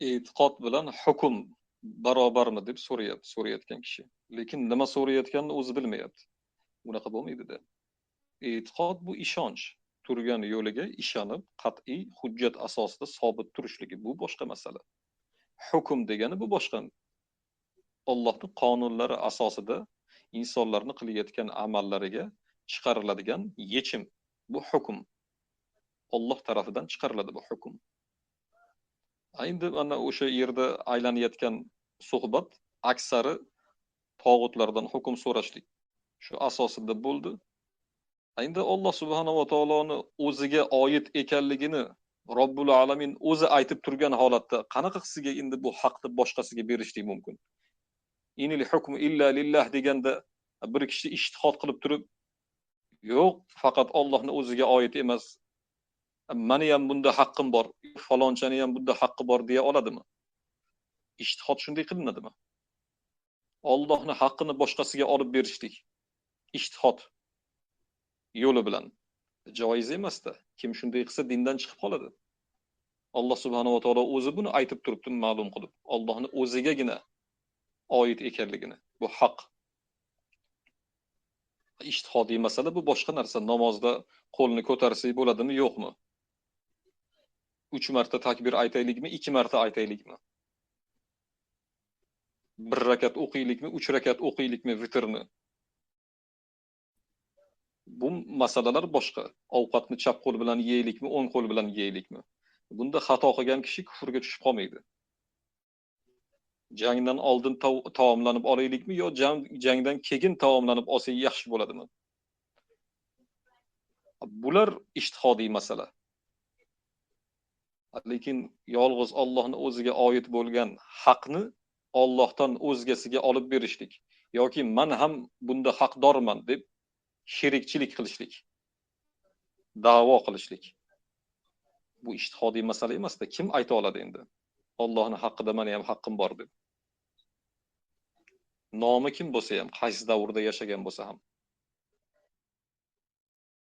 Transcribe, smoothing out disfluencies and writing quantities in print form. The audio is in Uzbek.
e'tiqod bilan hukm barobarmi deb so'rayotgan kishi. Lekin nima so'rayotganini o'zi bilmayapti. Bunaqa bo'lmaydi-da. E'tiqod bu ishonch. Turgan yo'liga ishonib, qat'iy hujjat asosida sobit turishligi bu boshqa masala. Hukm degani bu boshqa. Allohning qonunlari asosida insonlarning qilayotgan amallariga chiqariladigan yechim. Bu hukm. Alloh tarafidan chiqariladi bu hukm. Endi mana o'sha yerda aylanayotgan suhbat aksari tog'utlardan hukm so'rashlik shu asosida bo'ldi. Endi Alloh subhanahu va taoloni o'ziga oid ekanligini Robbul alamin o'zi aytib turgan holatda qanaqa sizga endi bu haqni boshqasiga berishlik mumkin? Inil hukmu illa lillah deganda bir kishi ijtihod qilib turib, yo'q, faqat Allohning o'ziga oid emas. Meni ham bunda haqqim bor, falonchani ham bunda haqqi bor deya oladimi? Ijtihod shunday qilinadimi? Allohning haqqini boshqasiga olib berishlik ijtihod yo'li bilan joiz emas-da. Kim shunday qilsa dindan chiqib qoladi. Alloh subhanahu va taolo o'zi buni aytib turibdi, ma'lum qilib. Allohning o'zigagina oid ekanligini. Bu haq. Ijtihodiy masala bu boshqa narsa. Namozda qo'lni ko'tarsak bo'ladimi, yo'qmi? 3 marta takbir aytaylikmi, 2 marta aytaylikmi? 1 rakat o'qiylikmi, 3 rakat o'qiylikmi vitrni? Bu masalalar boshqa. Ovqatni chap qo'l bilan yeylikmi, o'ng qo'l bilan yeylikmi? Bunda xato qilgan kishi kufrga tushib qolmaydi. Jangdan oldin taomlanib olaylikmi yo jangdan keyin taomlanib olsak yaxshi bo'ladimi? Bular ijtihodiy masala. Lekin yolg'iz Allohning o'ziga oid bo'lgan haqni Allohdan o'zgasiga olib berishlik yoki men ham bunda haqdorman deb sherikchilik qilishlik, da'vo qilishlik. Bu ijtihodiy masala emas-da. Kim ayta oladi endi? Allohning haqqida meni ham haqqim bor deb. Nomi kim bo'lsa ham, qaysi davrda yashagan bo'lsa ham